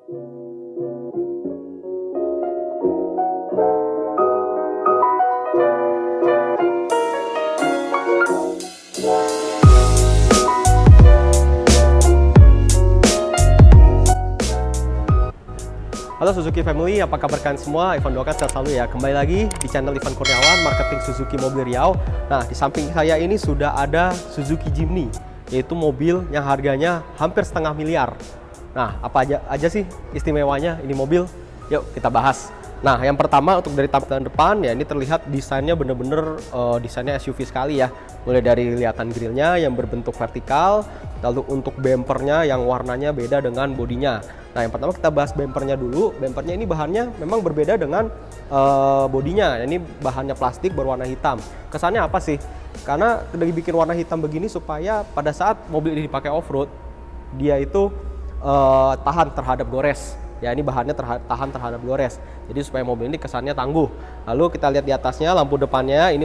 Halo Suzuki Family, apa kabar kalian semua? Ivan doakan sehat selalu ya. Kembali lagi di channel Ivan Kurniawan, Marketing Suzuki Mobil Riau. Nah, di samping saya ini sudah ada Suzuki Jimny, yaitu mobil yang harganya hampir setengah miliar. Nah, apa aja sih istimewanya ini mobil? Yuk kita bahas. Nah, yang pertama untuk dari tampilan depan ya, ini terlihat desainnya bener-bener desainnya SUV sekali ya. Mulai dari kelihatan grillnya yang berbentuk vertikal, lalu untuk bumpernya yang warnanya beda dengan bodinya. Nah, yang pertama kita bahas bumpernya dulu. Bumpernya ini bahannya memang berbeda dengan bodinya. Ini bahannya plastik berwarna hitam. Kesannya apa sih? Karena dibikin warna hitam begini supaya pada saat mobil ini dipakai off-road, dia itu tahan terhadap gores. Ya, ini bahannya tahan terhadap gores. Jadi supaya mobil ini kesannya tangguh. Lalu kita lihat di atasnya, lampu depannya ini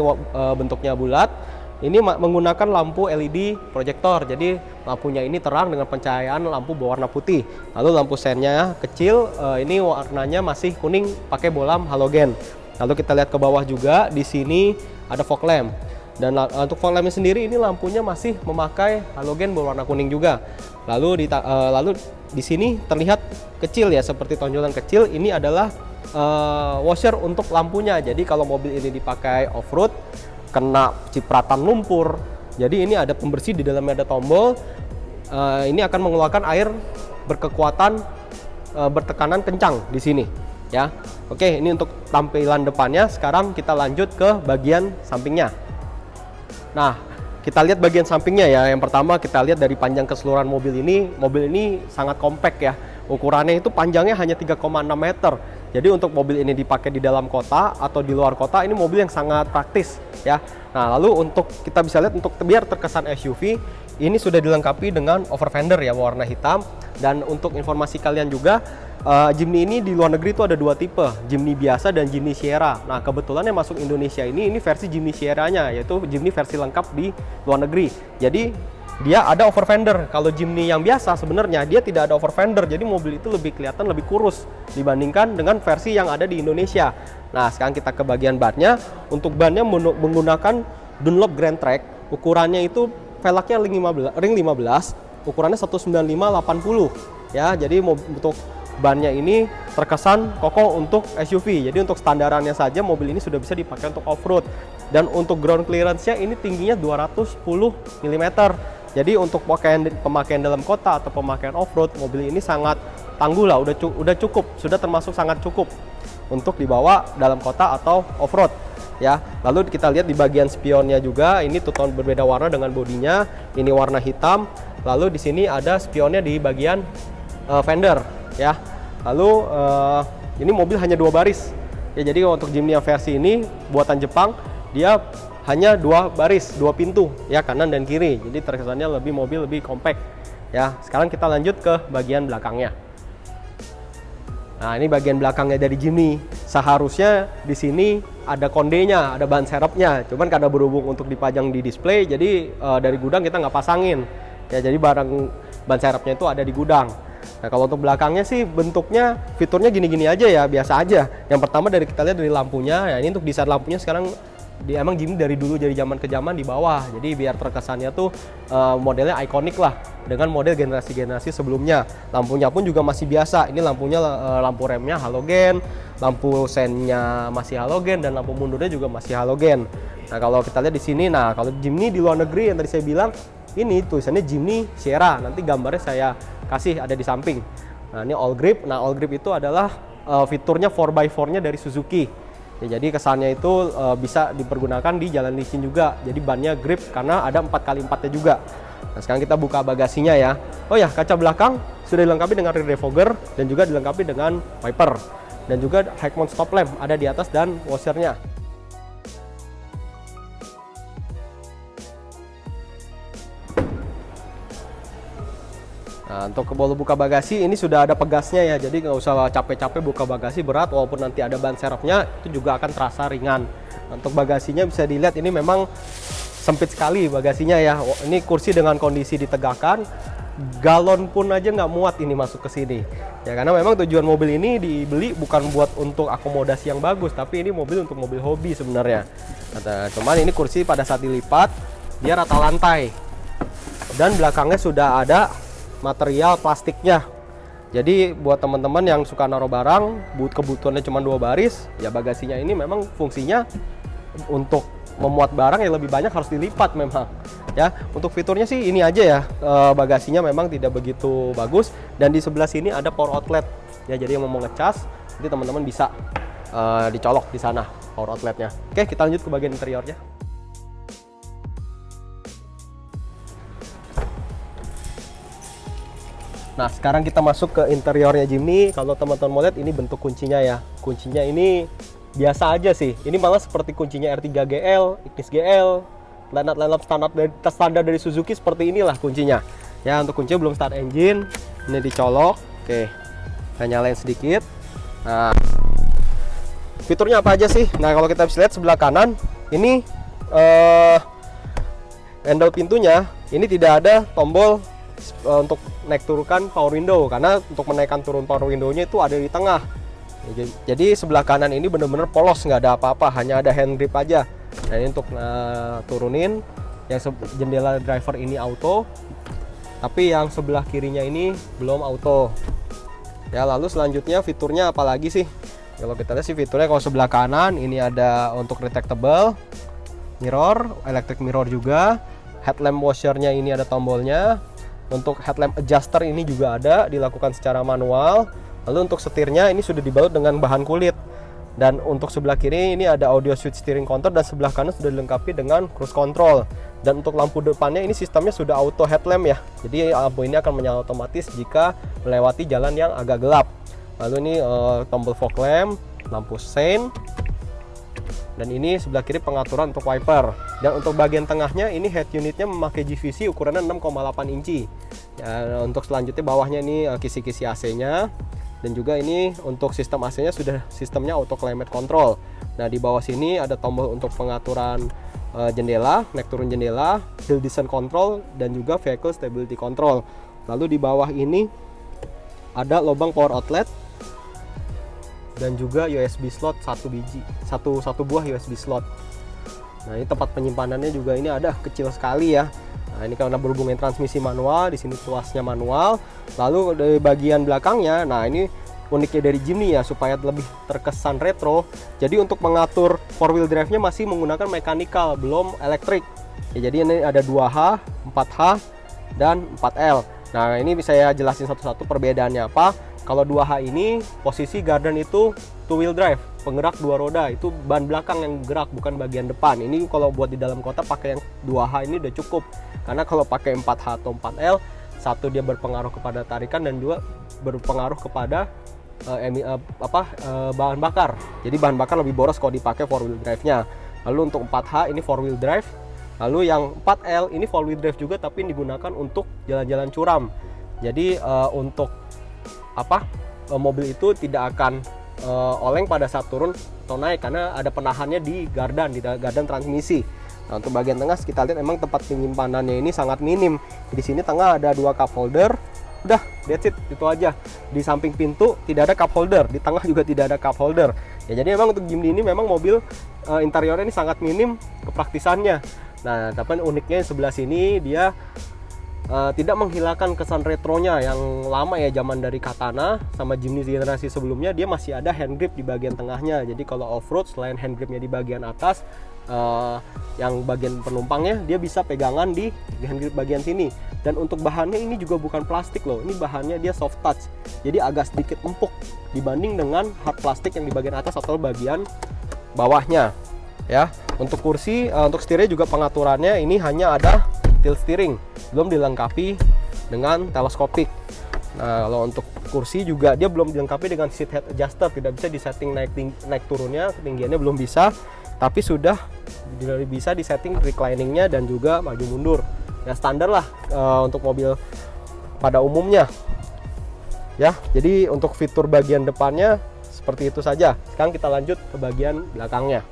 bentuknya bulat. Ini menggunakan lampu LED proyektor. Jadi lampunya ini terang dengan pencahayaan lampu berwarna putih. Lalu lampu sennya kecil, ini warnanya masih kuning pakai bolam halogen. Lalu kita lihat ke bawah juga, di sini ada fog lamp. Dan untuk fog lampnya sendiri ini lampunya masih memakai halogen berwarna kuning juga. Lalu di sini terlihat kecil ya, seperti tonjolan kecil. Ini adalah washer untuk lampunya. Jadi kalau mobil ini dipakai off-road, kena cipratan lumpur, jadi ini ada pembersih, di dalamnya ada tombol. Ini akan mengeluarkan air berkekuatan bertekanan kencang di sini ya. Oke, ini untuk tampilan depannya. Sekarang kita lanjut ke bagian sampingnya. Nah, kita lihat bagian sampingnya ya. Yang pertama kita lihat dari panjang keseluruhan mobil ini sangat compact ya. Ukurannya itu panjangnya hanya 3,6 meter. Jadi untuk mobil ini dipakai di dalam kota atau di luar kota, ini mobil yang sangat praktis ya. Nah, lalu untuk kita bisa lihat, untuk biar terkesan SUV, ini sudah dilengkapi dengan over fender ya, warna hitam. Dan untuk informasi kalian juga, Jimny ini di luar negeri itu ada dua tipe, Jimny biasa dan Jimny Sierra. Nah, kebetulan yang masuk Indonesia ini versi Jimny Sierra-nya, yaitu Jimny versi lengkap di luar negeri. Jadi dia ada over fender. Kalau Jimny yang biasa sebenarnya dia tidak ada over fender, jadi mobil itu lebih kelihatan lebih kurus dibandingkan dengan versi yang ada di Indonesia. Nah, sekarang kita ke bagian bannya. Untuk bannya menggunakan Dunlop Grand Track. Ukurannya itu velgnya ring 15, ukurannya 195/80 ya. Jadi untuk bannya ini terkesan kokoh untuk SUV. Jadi untuk standarannya saja mobil ini sudah bisa dipakai untuk off-road. Dan untuk ground clearance-nya ini tingginya 210 mm. Jadi untuk pemakaian dalam kota atau pemakaian off-road, mobil ini sangat tangguh lah, udah cukup, sudah termasuk sangat cukup untuk dibawa dalam kota atau off-road ya. Lalu kita lihat di bagian spionnya juga, ini two-tone berbeda warna dengan bodinya, ini warna hitam. Lalu di sini ada spionnya di bagian fender ya. Lalu ini mobil hanya 2 baris ya. Jadi untuk Jimny yang versi ini buatan Jepang, dia hanya 2 baris, 2 pintu ya, kanan dan kiri. Jadi terkesannya mobil lebih compact ya. Sekarang kita lanjut ke bagian belakangnya. Nah, ini bagian belakangnya dari Jimny. Seharusnya di sini ada kondenya, ada ban serepnya. Cuman karena berhubung untuk dipajang di display, jadi dari gudang kita nggak pasangin ya. Jadi ban serepnya itu ada di gudang. Nah, kalau untuk belakangnya sih bentuknya, fiturnya gini-gini aja ya, biasa aja. Yang pertama kita lihat dari lampunya ya. Ini untuk desain lampunya sekarang emang Jimny dari dulu, dari zaman ke zaman di bawah. Jadi biar terkesannya tuh modelnya ikonik lah dengan model generasi-generasi sebelumnya. Lampunya pun juga masih biasa. Ini lampunya lampu remnya halogen, lampu sennya masih halogen, dan lampu mundurnya juga masih halogen. Nah, kalau kita lihat di sini, nah kalau Jimny di luar negeri yang tadi saya bilang, ini tulisannya Jimny Sierra. Nanti gambarnya saya kasih ada di samping. Nah, ini all grip. Nah, all grip itu adalah fiturnya 4x4-nya dari Suzuki. Ya, jadi kesannya itu bisa dipergunakan di jalan licin juga. Jadi bannya grip karena ada 4x4-nya juga. Nah, sekarang kita buka bagasinya ya. Oh ya, kaca belakang sudah dilengkapi dengan rear defogger dan juga dilengkapi dengan wiper. Dan juga high mount stop lamp ada di atas dan washernya. Nah, untuk buka bagasi ini sudah ada pegasnya ya, jadi nggak usah capek-capek buka bagasi berat, walaupun nanti ada ban serepnya itu juga akan terasa ringan. Untuk bagasinya bisa dilihat ini memang sempit sekali bagasinya ya. Ini kursi dengan kondisi ditegakkan, galon pun aja nggak muat ini masuk ke sini. Ya karena memang tujuan mobil ini dibeli bukan buat untuk akomodasi yang bagus, tapi ini mobil untuk mobil hobi sebenarnya. Cuman ini kursi pada saat dilipat dia rata lantai. Dan belakangnya sudah ada material plastiknya. Jadi buat teman-teman yang suka naruh barang, kebutuhannya cuma 2 baris, ya bagasinya ini memang fungsinya untuk memuat barang yang lebih banyak harus dilipat memang. Ya, untuk fiturnya sih ini aja ya, bagasinya memang tidak begitu bagus, dan di sebelah sini ada power outlet ya, jadi yang mau ngecas nanti teman-teman bisa dicolok di sana power outletnya. Oke, kita lanjut ke bagian interiornya. Nah, sekarang kita masuk ke interiornya Jimny. Kalau teman-teman mau lihat ini bentuk kuncinya ya, kuncinya ini biasa aja sih, ini malah seperti kuncinya R3 GL, Ignis GL, line-up standar dari Suzuki seperti inilah kuncinya. Ya, untuk kuncinya belum start engine, ini dicolok. Oke, kita nyalain sedikit. Nah, fiturnya apa aja sih? Nah, kalau kita bisa lihat sebelah kanan, ini handle pintunya, ini tidak ada tombol untuk naik turunkan power window, karena untuk menaikkan turun power window-nya itu ada di tengah. Jadi sebelah kanan ini benar-benar polos, nggak ada apa-apa, hanya ada hand grip aja. Nah, ini untuk turunin. Yang jendela driver ini auto, tapi yang sebelah kirinya ini belum auto. Ya, lalu selanjutnya fiturnya apa lagi sih? Kalau kita lihat sih fiturnya, kalau sebelah kanan ini ada untuk retractable mirror, electric mirror juga. Headlamp washernya ini ada tombolnya. Untuk headlamp adjuster ini juga ada, dilakukan secara manual. Lalu untuk setirnya ini sudah dibalut dengan bahan kulit. Dan untuk sebelah kiri ini ada audio switch steering control, dan sebelah kanan sudah dilengkapi dengan cruise control. Dan untuk lampu depannya ini sistemnya sudah auto headlamp ya. Jadi lampu ini akan menyala otomatis jika melewati jalan yang agak gelap. Lalu ini tombol fog lamp, lampu sein. Dan ini sebelah kiri pengaturan untuk wiper. Dan untuk bagian tengahnya ini head unitnya memakai GVC ukurannya 6,8 inci. Ya, untuk selanjutnya bawahnya ini kisi-kisi AC-nya. Dan juga ini untuk sistem AC-nya sudah sistemnya auto climate control. Nah, di bawah sini ada tombol untuk pengaturan jendela, naik turun jendela, hill descent control, dan juga vehicle stability control. Lalu di bawah ini ada lubang power outlet dan juga USB slot satu buah USB slot. Nah, ini tempat penyimpanannya juga ini ada kecil sekali ya. Nah, ini karena berhubungan transmisi manual, di sini tuasnya manual. Lalu dari bagian belakangnya, nah ini uniknya dari Jimny ya, supaya lebih terkesan retro. Jadi untuk mengatur 4-wheel drive-nya masih menggunakan mechanical, belum elektrik. Ya, jadi ini ada 2H, 4H, dan 4L. Nah, ini bisa saya jelasin satu-satu perbedaannya apa. Kalau 2H ini posisi garden itu 2-wheel drive, penggerak 2 roda, itu ban belakang yang gerak bukan bagian depan. Ini kalau buat di dalam kota pakai yang 2H ini udah cukup. Karena kalau pakai 4H atau 4L, satu dia berpengaruh kepada tarikan dan dua berpengaruh kepada bahan bakar. Jadi bahan bakar lebih boros kalau dipakai 4-wheel drive-nya. Lalu untuk 4H ini 4-wheel drive. Lalu yang 4L ini 4-wheel drive juga, tapi digunakan untuk jalan-jalan curam. Jadi untuk mobil itu tidak akan oleng pada saat turun atau naik, karena ada penahannya di gardan transmisi. Nah, untuk bagian tengah kita lihat memang tempat penyimpanannya ini sangat minim. Di sini tengah ada 2 cup holder. Udah, that's it, itu aja. Di samping pintu tidak ada cup holder, di tengah juga tidak ada cup holder. Ya, jadi memang untuk Jimny ini memang mobil interiornya ini sangat minim kepraktisannya. Nah, tapi uniknya sebelah sini dia tidak menghilangkan kesan retronya yang lama ya, zaman dari Katana sama Jimny generasi sebelumnya. Dia masih ada hand grip di bagian tengahnya. Jadi kalau off-road selain hand gripnya di bagian atas, yang bagian penumpangnya dia bisa pegangan di hand grip bagian sini. Dan untuk bahannya ini juga bukan plastik loh, ini bahannya dia soft touch, jadi agak sedikit empuk dibanding dengan hard plastik yang di bagian atas atau bagian bawahnya ya. Untuk kursi, untuk setirnya juga pengaturannya ini hanya ada tilt steering, belum dilengkapi dengan teleskopik. Nah, kalau untuk kursi juga dia belum dilengkapi dengan seat head adjuster, tidak bisa disetting naik turunnya, ketinggiannya belum bisa, tapi sudah bisa disetting recliningnya dan juga maju mundur. Ya, standar lah untuk mobil pada umumnya. Ya, jadi untuk fitur bagian depannya seperti itu saja. Sekarang kita lanjut ke bagian belakangnya.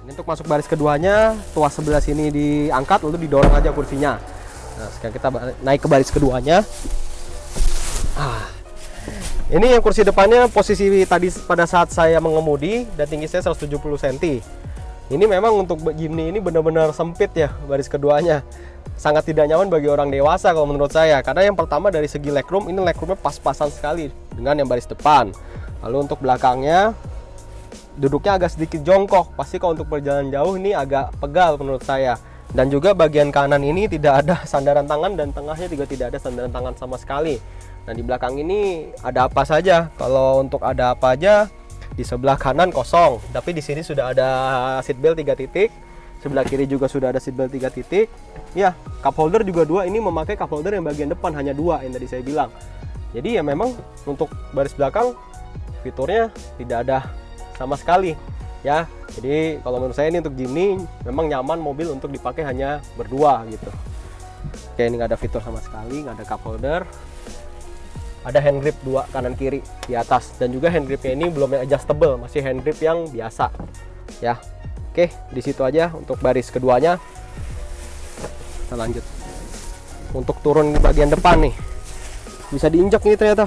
Ini untuk untuk masuk baris keduanya, tuas sebelah sini diangkat lalu didorong aja kursinya. Nah, sekarang kita naik ke baris keduanya. Ini yang kursi depannya posisi tadi pada saat saya mengemudi dan tinggi saya 170 cm. Ini memang untuk Jimny ini benar-benar sempit ya baris keduanya. Sangat tidak nyaman bagi orang dewasa kalau menurut saya. Karena yang pertama dari segi legroom, ini legroomnya pas-pasan sekali dengan yang baris depan. Lalu untuk belakangnya, duduknya agak sedikit jongkok. Pasti kalau untuk perjalanan jauh ini agak pegal menurut saya. Dan juga bagian kanan ini tidak ada sandaran tangan dan tengahnya juga tidak ada sandaran tangan sama sekali. Nah di belakang ini ada apa saja? Kalau untuk ada apa aja, di sebelah kanan kosong, tapi di sini sudah ada seat belt 3 titik. Sebelah kiri juga sudah ada seat belt 3 titik. Ya, cup holder juga 2. Ini memakai cup holder yang bagian depan hanya 2 yang tadi saya bilang. Jadi ya memang untuk baris belakang fiturnya tidak ada sama sekali. Ya, jadi kalau menurut saya ini untuk Jimny memang nyaman mobil untuk dipakai hanya berdua gitu. Oke, ini nggak ada fitur sama sekali, nggak ada cup holder. Ada hand grip 2 kanan kiri di atas, dan juga hand gripnya ini belum yang adjustable, masih hand grip yang biasa ya. Oke, di situ aja untuk baris keduanya. Kita lanjut untuk turun di bagian depan nih, bisa diinjak nih ternyata.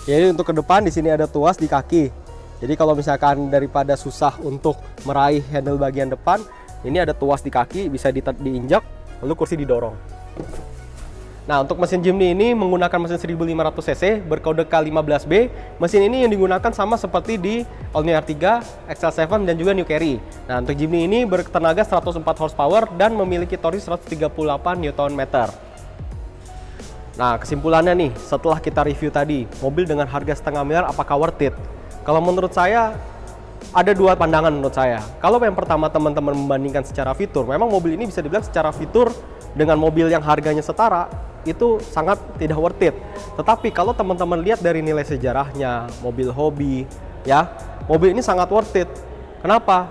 Jadi untuk ke depan di sini ada tuas di kaki, jadi kalau misalkan daripada susah untuk meraih handle bagian depan, ini ada tuas di kaki, bisa diinjak lalu kursi didorong. Nah, untuk mesin Jimny ini menggunakan mesin 1500 cc berkode K15B. Mesin ini yang digunakan sama seperti di All New R3, XL7 dan juga New Carry. Nah, untuk Jimny ini bertenaga 104 horsepower dan memiliki torsi 138 Nm. Nah, kesimpulannya nih, setelah kita review tadi, mobil dengan harga setengah miliar apakah worth it? Kalau menurut saya, ada dua pandangan menurut saya. Kalau yang pertama teman-teman membandingkan secara fitur, memang mobil ini bisa dibilang secara fitur dengan mobil yang harganya setara, itu sangat tidak worth it. Tetapi kalau teman-teman lihat dari nilai sejarahnya, mobil hobi, ya, mobil ini sangat worth it. Kenapa?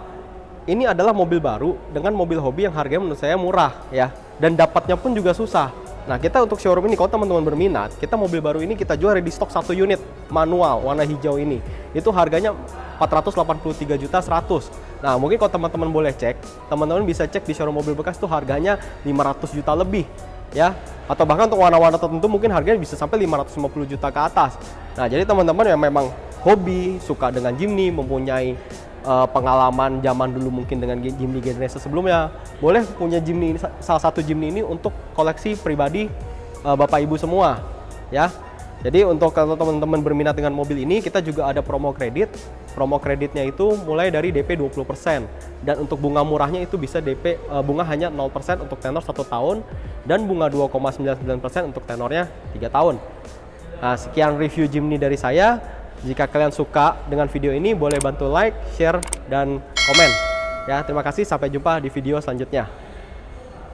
Ini adalah mobil baru dengan mobil hobi yang harganya menurut saya murah, ya, dan dapatnya pun juga susah. Nah, kita untuk showroom ini, kalau teman-teman berminat, kita mobil baru ini kita jual ready stock 1 unit manual warna hijau ini. Itu harganya 483.100.000. Nah, mungkin kalau teman-teman boleh cek, teman-teman bisa cek di showroom mobil bekas itu harganya 500 juta lebih, ya. Atau bahkan untuk warna-warna tertentu mungkin harganya bisa sampai 550 juta ke atas. Nah, jadi teman-teman yang memang hobi, suka dengan Jimny, mempunyai pengalaman zaman dulu mungkin dengan Jimny generasi sebelumnya, boleh punya Jimny ini, salah satu Jimny ini untuk koleksi pribadi Bapak Ibu semua, ya. Jadi untuk kalau teman-teman berminat dengan mobil ini, kita juga ada promo kredit. Promo kreditnya itu mulai dari DP 20%, dan untuk bunga murahnya itu bisa DP bunga hanya 0% untuk tenor 1 tahun dan bunga 2,99% untuk tenornya 3 tahun. Nah, sekian review Jimny dari saya. Jika kalian suka dengan video ini, boleh bantu like, share, dan komen. Ya, terima kasih. Sampai jumpa di video selanjutnya.